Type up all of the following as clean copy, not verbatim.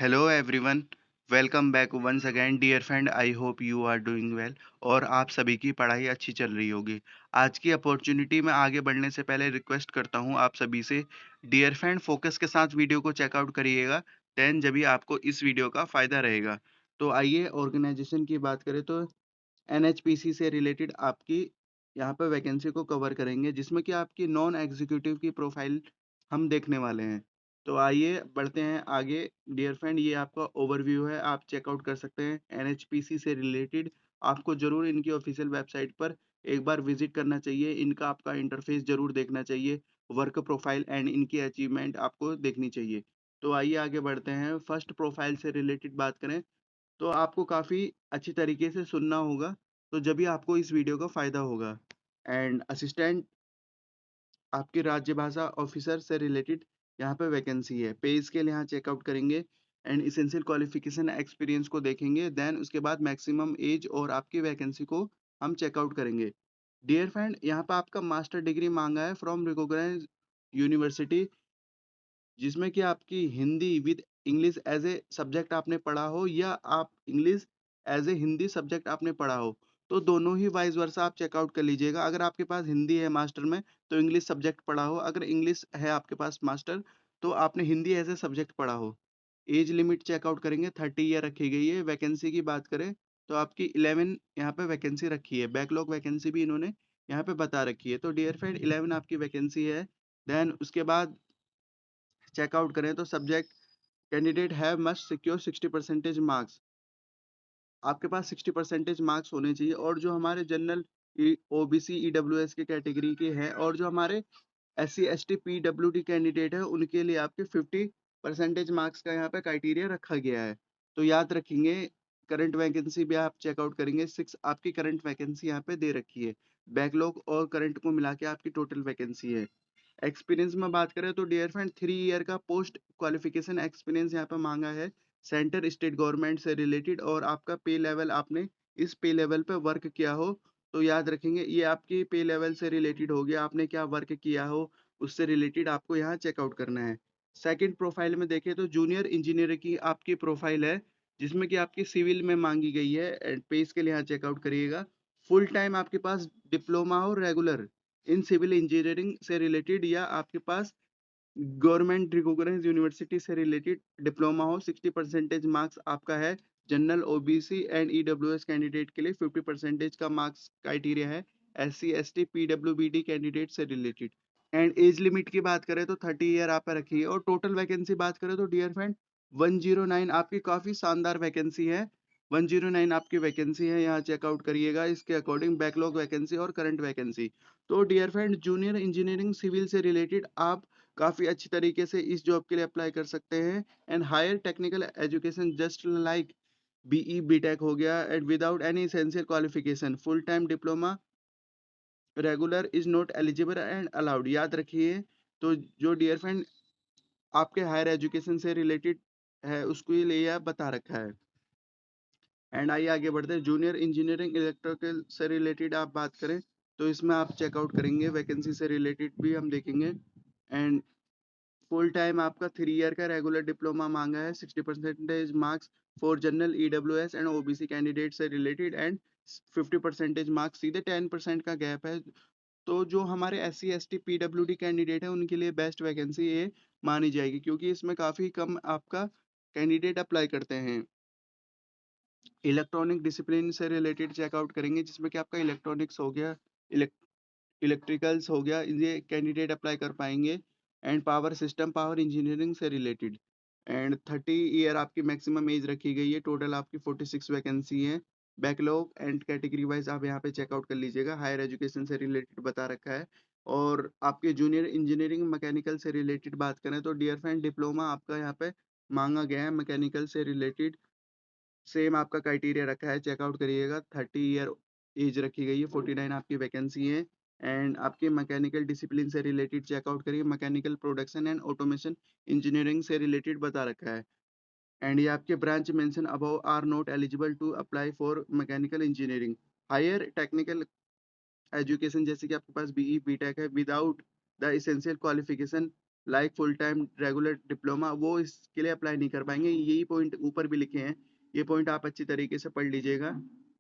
Hello everyone, welcome back once again dear friend. I hope you are doing well और आप सभी की पढ़ाई अच्छी चल रही होगी। आज की अपॉर्चुनिटी में आगे बढ़ने से पहले रिक्वेस्ट करता हूँ आप सभी से, डियर फ्रेंड फोकस के साथ वीडियो को चेकआउट करिएगा, देन जब भी आपको इस वीडियो का फ़ायदा रहेगा। तो आइए ऑर्गेनाइजेशन की बात करें तो एनएचपीसी से रिलेटेड आपकी यहाँ पे वैकेंसी को कवर करेंगे, जिसमें कि आपकी नॉन एग्जीक्यूटिव की प्रोफाइल हम देखने वाले हैं। तो आइए बढ़ते हैं आगे। डियर फ्रेंड, ये आपका ओवरव्यू है, आप चेकआउट कर सकते हैं एनएचपीसी से रिलेटेड। आपको जरूर इनकी ऑफिशियल वेबसाइट पर एक बार विजिट करना चाहिए, इनका आपका इंटरफेस जरूर देखना चाहिए, वर्क प्रोफाइल एंड इनकी अचीवमेंट आपको देखनी चाहिए। तो आइए आगे बढ़ते हैं। फर्स्ट प्रोफाइल से रिलेटेड बात करें तो आपको काफ़ी अच्छी तरीके से सुनना होगा, तो जब भी आपको इस वीडियो का फ़ायदा होगा। एंड असिस्टेंट आपकी राज्यभाषा ऑफिसर से रिलेटेड यहाँ पे वैकेंसी है। पे स्केल यहाँ चेकआउट करेंगे एंड इसेंशियल क्वालिफिकेशन एक्सपीरियंस को देखेंगे, देन उसके बाद मैक्सिमम एज और आपकी वैकेंसी को हम चेकआउट करेंगे। डियर फ्रेंड, यहाँ पे आपका मास्टर डिग्री मांगा है फ्रॉम रिकॉग्नाइज्ड यूनिवर्सिटी, जिसमें कि आपकी Hindi with English as a subject आपने पढ़ा हो या आप English as a Hindi subject आपने पढ़ा हो, तो दोनों ही वाइस वर्सा आप चेकआउट कर लीजिएगा। अगर आपके पास हिंदी है मास्टर में तो इंग्लिश सब्जेक्ट पढ़ा हो, अगर इंग्लिश है आपके पास मास्टर तो आपने हिंदी एज ए सब्जेक्ट पढ़ा हो। एज लिमिट चेकआउट करेंगे, 30 ईयर रखी गई है। वैकेंसी की बात करें तो आपकी 11 यहाँ पे वैकेंसी रखी है, बैकलॉग वैकेंसी भी इन्होंने यहाँ पे बता रखी है। तो डियर फ्रेंड 11 आपकी वैकेंसी है। देन उसके बाद चेकआउट करें तो subject candidate have must secure 60% marks. आपके पास 60% मार्क्स होने चाहिए। और जो हमारे जनरल ओबीसी ईडब्ल्यूएस के कैटेगरी के हैं और जो हमारे एससी एसटी पीडब्ल्यूडी कैंडिडेट है, उनके लिए आपके 50% मार्क्स का यहाँ पे क्राइटेरिया रखा गया है। तो याद रखेंगे। करंट वैकेंसी भी आप चेकआउट करेंगे, 6 आपकी करंट वैकेंसी यहाँ पे दे रखी है। बैकलॉग और करंट को मिला के आपकी टोटल वैकेंसी है। एक्सपीरियंस में बात करें तो डियर फ्रेंड 3 ईयर का पोस्ट क्वालिफिकेशन एक्सपीरियंस यहाँ पे मांगा है सेंटर स्टेट गवर्नमेंट से रिलेटेड, और आपका पे लेवल आपने इस पे लेवल पे वर्क किया हो। तो याद रखेंगे ये आपकी पे लेवल से रिलेटेड हो गया, आपने क्या वर्क किया हो उससे रिलेटेड आपको यहाँ चेकआउट करना है। सेकंड प्रोफाइल में देखें तो जूनियर इंजीनियर की आपकी प्रोफाइल है, जिसमें कि आपकी सिविल में मांगी गई है एंड पे के लिए यहाँ चेकआउट करिएगा। फुल टाइम आपके पास डिप्लोमा हो रेगुलर इन सिविल इंजीनियरिंग से रिलेटेड, या आपके पास गवर्नमेंट रिकॉग्नाइज्ड यूनिवर्सिटी से रिलेटेड डिप्लोमा हो। 60% मार्क्स आपका है। General OBC and EWS candidate के लिए 50% का मार्क्स क्राइटेरिया है। एससी एसटी पीडब्ल्यूबीडी कैंडिडेट से रिलेटेड। एंड एज लिमिट की बात करें तो 30 ईयर आप पे रखी है। और टोटल वैकेंसी बात करें तो डियर फ्रेंड 109 आपकी काफी शानदार वैकेंसी है। 109 आपकी वैकेंसी है, यहाँ चेकआउट करिएगा इसके अकॉर्डिंग बैकलॉग वैकेंसी और करंट वैकेंसी। तो dear friend junior engineering civil से रिलेटेड आप काफी अच्छी तरीके से इस जॉब के लिए अप्लाई कर सकते हैं। And higher technical education just like BE BTech हो गया and without any essential qualification full time diploma regular is not eligible and allowed. याद रखिए। तो जो डियर फ्रेंड आपके हायर एजुकेशन से रिलेटेड है उसके लिए यह बता रखा है। एंड आइए आगे बढ़ते हैं। जूनियर इंजीनियरिंग इलेक्ट्रिकल से रिलेटेड आप बात करें तो इसमें आप चेकआउट करेंगे, वैकेंसी से रिलेटेड भी हम देखेंगे। एंड फुल टाइम आपका 3 ईयर का रेगुलर डिप्लोमा मांगा है। 60% marks for general EWS and OBC candidate से रिलेटेड एंड 50% मार्क्स, सीधे 10% का गैप है। तो जो हमारे S C S T PWD candidate है उनके लिए बेस्ट वैकेंसी ये मानी जाएगी, क्योंकि इसमें काफ़ी कम आपका कैंडिडेट अप्लाई करते हैं। इलेक्ट्रॉनिक डिसिप्लिन से रिलेटेड चेकआउट करेंगे, जिसमें कि आपका इलेक्ट्रॉनिक्स हो गया, इलेक्ट्रिकल्स हो गया, ये कैंडिडेट अप्लाई कर पाएंगे। And power system power engineering से रिलेटेड। एंड 30 ईयर आपकी मैक्सिमम एज रखी गई है। टोटल आपकी 46 वैकेंसी है। बैकलॉग एंड कैटेगरी वाइज आप यहाँ पे चेकआउट कर लीजिएगा, हायर एजुकेशन से रिलेटेड बता रखा है। और आपके जूनियर इंजीनियरिंग मैकेनिकल से रिलेटेड बात करें तो डियर फ्रेंड डिप्लोमा आपका यहाँ पे मांगा गया है मैकेनिकल से रिलेटेड। सेम आपका क्राइटेरिया रखा है, चेकआउट करिएगा। 30 ईयर एज रखी गई है, 49 आपकी वैकेंसी है। एंड आपके मैकेनिकल डिसिप्लिन से रिलेटेड चेकआउट करिए, mechanical production and automation engineering से रिलेटेड बता रखा है। एंड ये आपके branch mention above are not eligible to apply for mechanical engineering. Higher technical education जैसे कि आपके पास बीई बीटेक है without the essential qualification like full time regular diploma, वो इसके लिए अप्लाई नहीं कर पाएंगे। यही पॉइंट ऊपर भी लिखे हैं, ये पॉइंट आप अच्छी तरीके से पढ़ लीजिएगा।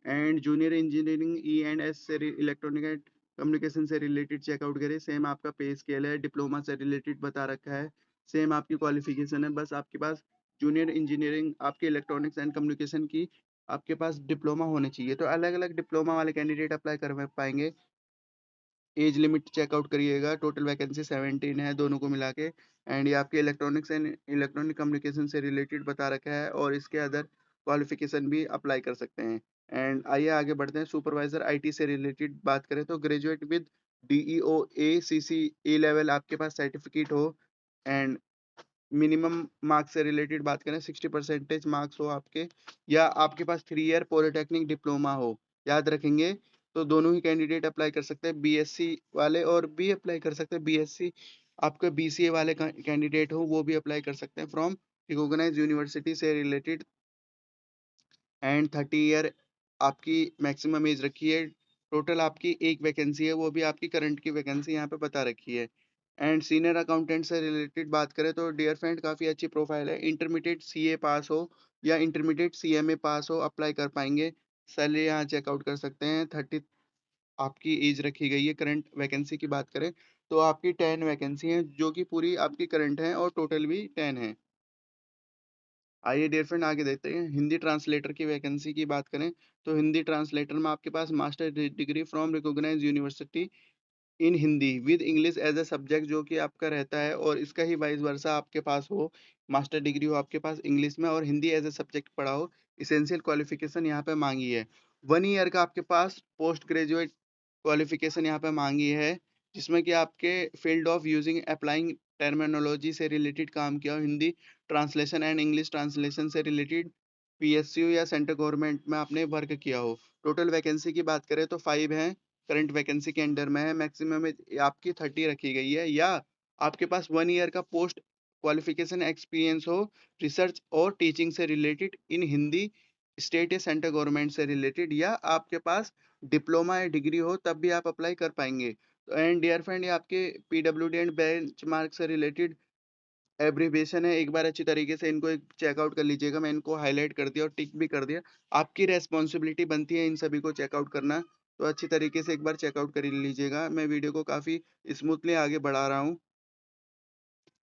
And junior engineering E and S से इलेक्ट्रॉनिक एंड कम्युनिकेशन से रिलेटेड चेकआउट करें। सेम आपका पे स्केल है, डिप्लोमा से रिलेटेड बता रखा है, सेम आपकी क्वालिफिकेशन है, बस आपके पास जूनियर इंजीनियरिंग आपके इलेक्ट्रॉनिक्स एंड कम्युनिकेशन की आपके पास डिप्लोमा होने चाहिए। तो अलग अलग डिप्लोमा वाले कैंडिडेट अप्लाई कर पाएंगे। एज लिमिट चेकआउट करिएगा, टोटल वैकेंसी 17 है दोनों को मिला के। एंड ये आपके इलेक्ट्रॉनिक्स एंड इलेक्ट्रॉनिक कम्युनिकेशन से रिलेटेड बता रखा है, और इसके अदर क्वालिफिकेशन भी अप्लाई कर सकते हैं। एंड आइए आगे बढ़ते हैं। सुपरवाइजर आईटी से रिलेटेड बात करें तो graduate with DEO A C C A level आपके पास सर्टिफिकेट हो। एंड मिनिमम मार्क्स से रिलेटेड बात करें 60% मार्क्स हो आपके, या आपके पास 3 ईयर पॉलिटेक्निक डिप्लोमा हो। याद रखेंगे, तो दोनों ही कैंडिडेट अप्लाई कर सकते हैं, बीएससी वाले और भी अप्लाई कर सकते हैं। बीएससी आपके बीसीए वाले कैंडिडेट हो वो भी अप्लाई कर सकते हैं फ्रॉम रिकॉग्नाइज यूनिवर्सिटी से रिलेटेड। एंड 30 ईयर आपकी मैक्सिमम एज रखी है। टोटल आपकी एक वैकेंसी है, वो भी आपकी करंट की वैकेंसी यहाँ पे बता रखी है। एंड सीनियर अकाउंटेंट से रिलेटेड बात करें तो डियर फ्रेंड काफ़ी अच्छी प्रोफाइल है। इंटरमीडिएट सीए पास हो या इंटरमीडिएट सीएमए पास हो अप्लाई कर पाएंगे। सैलरी यहाँ चेकआउट कर सकते हैं। 30 आपकी एज रखी गई है। करंट वैकेंसी की बात करें तो आपकी 10 वैकेंसी हैं, जो कि पूरी आपकी करंट है, और टोटल भी 10 है। आइए डियर फ्रेंड आगे देखते हैं। हिंदी ट्रांसलेटर की वैकेंसी की बात करें तो हिंदी ट्रांसलेटर में आपके पास master degree from recognize university in Hindi with English as a subject, जो कि आपका रहता है, और इसका ही वाइस वर्सा आपके पास हो, मास्टर डिग्री हो आपके पास इंग्लिश में और हिंदी एज अ सब्जेक्ट पढ़ा हो। इसेंशियल क्वालिफिकेशन यहाँ पे मांगी है। 1 ईयर का आपके पास पोस्ट ग्रेजुएट क्वालिफिकेशन यहाँ पे मांगी है, जिसमें कि आपके field of using applying terminology से रिलेटेड काम किया हो, Hindi translation and English translation से रिलेटेड पीएसयू या सेंट्रल गवर्नमेंट में आपने वर्क किया हो। टोटल वैकेंसी की बात करें तो 5 है, करंट वैकेंसी के अंडर में है। मैक्सिमम आपकी 30 रखी गई है, या आपके पास 1 ईयर का पोस्ट क्वालिफिकेशन एक्सपीरियंस हो रिसर्च और टीचिंग से रिलेटेड इन हिंदी स्टेट या सेंट्रल गवर्नमेंट से रिलेटेड, या आपके पास डिप्लोमा या डिग्री हो, तब भी आप अप्लाई कर पाएंगे। तो एंड डियर फ्रेंड, ये आपके पीडब्ल्यूडी एंड बेंच मार्क से रिलेटेड एब्रीविएशन है। एक बार अच्छी तरीके से इनको एक चेकआउट कर लीजिएगा। मैं इनको हाईलाइट कर दिया और टिक भी कर दिया। आपकी रेस्पॉन्सिबिलिटी बनती है इन सभी को चेकआउट करना, तो अच्छी तरीके से एक बार चेकआउट कर लीजिएगा। मैं वीडियो को काफ़ी स्मूथली आगे बढ़ा रहा हूँ।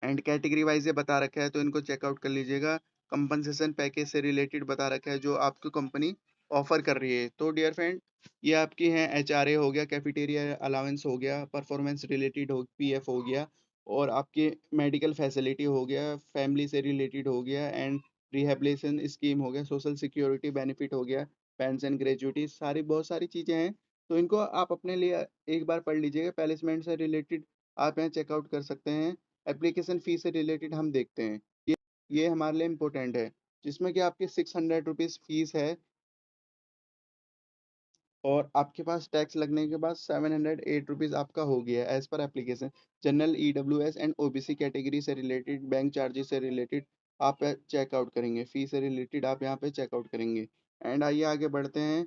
एंड कैटेगरी वाइज ये बता रखा है, तो इनको चेकआउट कर लीजिएगा। कंपनसेशन पैकेज से रिलेटेड बता रखा है जो आपकी कंपनी ऑफर कर रही है। तो डियर फ्रेंड, ये आपकी हैं एचआरए हो गया, कैफेटेरिया अलाउंस हो गया, परफॉर्मेंस रिलेटेड हो पीएफ हो गया, और आपके मेडिकल फैसिलिटी हो गया, फैमिली से रिलेटेड हो गया, एंड रिहेबिलिटेशन स्कीम हो गया, सोशल सिक्योरिटी बेनिफिट हो गया, पेंशन ग्रेजुइटी, सारी बहुत सारी चीज़ें हैं। तो इनको आप अपने लिए एक बार पढ़ लीजिएगा। प्लेसमेंट से रिलेटेड आप यहाँ चेकआउट कर सकते हैं। एप्लीकेशन फ़ीस से रिलेटेड हम देखते हैं। ये हमारे लिए इम्पोर्टेंट है, जिसमें कि आपकी 600 रुपीज़ फ़ीस है, और आपके पास टैक्स लगने के बाद 708 रुपीज़ आपका हो गया है as per application. General EWS and OBC category से रिलेटेड, बैंक चार्जेस से रिलेटेड आप चेकआउट करेंगे। फ़ीस से रिलेटेड आप यहाँ पे चेकआउट करेंगे। एंड आइए आगे बढ़ते हैं।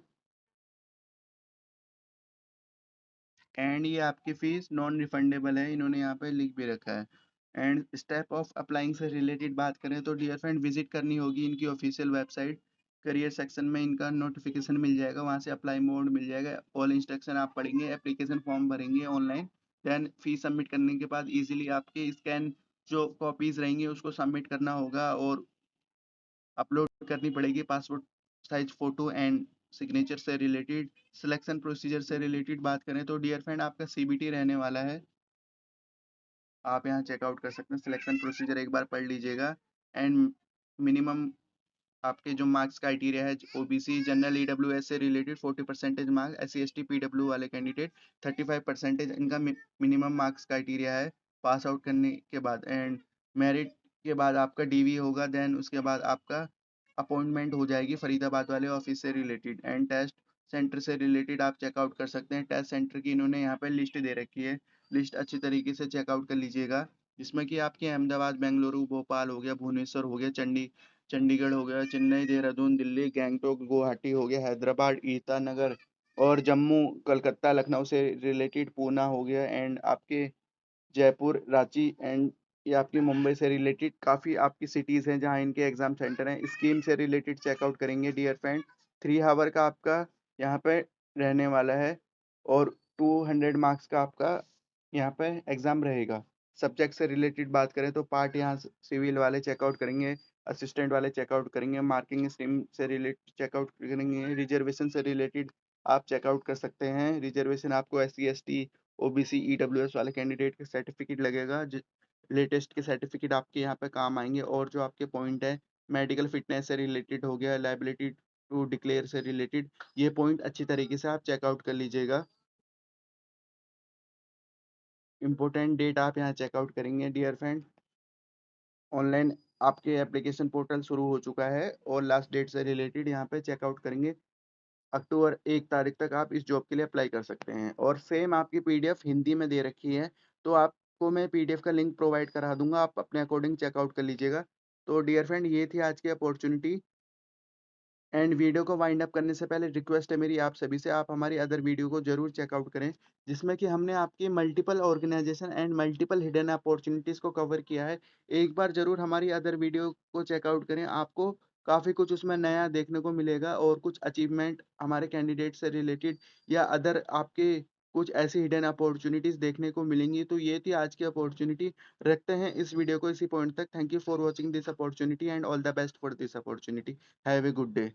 एंड ये आपकी फ़ीस नॉन रिफंडेबल है, इन्होंने यहाँ पे लिख भी रखा है। एंड स्टेप ऑफ अप्लाइंग से रिलेटेड बात करें तो डियर फ्रेंड, विजिट करनी होगी इनकी ऑफिशियल वेबसाइट। करियर सेक्शन में इनका नोटिफिकेशन मिल जाएगा, वहाँ से अप्लाई मोड मिल जाएगा। ऑल इंस्ट्रक्शन आप पढ़ेंगे, एप्लीकेशन फॉर्म भरेंगे ऑनलाइन। देन फीस सबमिट करने के बाद इजीली आपके स्कैन जो कॉपीज रहेंगी उसको सबमिट करना होगा, और अपलोड करनी पड़ेगी passport size photo and signature से रिलेटेड। सिलेक्शन प्रोसीजर से रिलेटेड बात करें तो डियर फ्रेंड, आपका सीबीटी रहने वाला है। आप यहाँ चेकआउट कर सकते हैं। सिलेक्शन प्रोसीजर एक बार पढ़ लीजिएगा। एंड मिनिमम आपके जो मार्क्स क्राइटेरिया है, ओबीसी जनरल ईडब्ल्यूएस से related 40% marks, SC ST PW वाले कैंडिडेट 35% इनका मिनिमम मार्क्स क्राइटेरिया है पास आउट करने के बाद। एंड मेरिट के बाद आपका डीवी होगा, देन उसके बाद आपका अपॉइंटमेंट हो जाएगी फरीदाबाद वाले ऑफिस से रिलेटेड। एंड टेस्ट सेंटर से रिलेटेड आप चेकआउट कर सकते हैं। टेस्ट सेंटर की इन्होंने यहाँ पे लिस्ट दे रखी है, लिस्ट अच्छी तरीके से चेकआउट कर लीजिएगा, जिसमें कि आपके अहमदाबाद, बेंगलुरु, भोपाल हो गया, भुवनेश्वर हो गया, चंडीगढ़ हो गया, चेन्नई, देहरादून, दिल्ली, गैंगटोक, गुवाहाटी हो गया, हैदराबाद, ईटानगर, और जम्मू, कलकत्ता, लखनऊ से रिलेटेड पूना हो गया, एंड आपके जयपुर, रांची एंड ये आपकी मुंबई से रिलेटेड काफ़ी आपकी सिटीज़ हैं जहाँ इनके एग्ज़ाम सेंटर हैं। स्कीम से रिलेटेड चेकआउट करेंगे डियर फ्रेंड। 3 हावर का आपका यहाँ पे रहने वाला है और 200 मार्क्स का आपका यहाँ पे एग्ज़ाम रहेगा। सब्जेक्ट से रिलेटेड बात करें तो पार्ट यहाँ सिविल वाले चेकआउट करेंगे, असिस्टेंट वाले चेकआउट करेंगे, मार्किंग स्ट्रीम से रिलेटेड चेकआउट करेंगे, रिजर्वेशन से रिलेटेड आप चेकआउट कर सकते हैं। रिजर्वेशन आपको एससी, एसटी, ओबीसी, ईडब्ल्यूएस वाले कैंडिडेट के सर्टिफिकेट लगेगा। लेटेस्ट के सर्टिफिकेट आपके यहाँ पे काम आएँगे और जो आपके पॉइंट है मेडिकल फिटनेस से रिलेटेड हो गया, लायबिलिटी टू डिक्लेयर से रिलेटेड, ये पॉइंट अच्छी तरीके से आप चेकआउट कर लीजिएगा। इम्पोर्टेंट डेट आप यहाँ चेकआउट करेंगे डियर फ्रेंड। ऑनलाइन आपके एप्लीकेशन पोर्टल शुरू हो चुका है और लास्ट डेट से रिलेटेड यहाँ पे चेकआउट करेंगे। अक्टूबर 1 तारीख तक आप इस जॉब के लिए अप्लाई कर सकते हैं और सेम आपकी पीडीएफ हिंदी में दे रखी है, तो आपको मैं पीडीएफ का लिंक प्रोवाइड करा दूँगा, आप अपने अकॉर्डिंग चेकआउट कर लीजिएगा। तो डियर फ्रेंड ये थी आज की अपॉर्च्युनिटी एंड वीडियो को वाइंड अप करने से पहले रिक्वेस्ट है मेरी आप सभी से, आप हमारी अदर वीडियो को ज़रूर चेकआउट करें, जिसमें कि हमने आपकी multiple organization and multiple hidden opportunities को कवर किया है। एक बार ज़रूर हमारी अदर वीडियो को चेकआउट करें, आपको काफ़ी कुछ उसमें नया देखने को मिलेगा और कुछ अचीवमेंट हमारे कैंडिडेट से रिलेटेड या अदर आपके कुछ ऐसी हिडन अपॉर्च्युनिटीज़ देखने को मिलेंगी। तो ये थी आज की अपॉर्च्युनिटी। रखते हैं इस वीडियो को इसी पॉइंट तक। Thank you for watching this opportunity and all the best for this opportunity. Have a good day.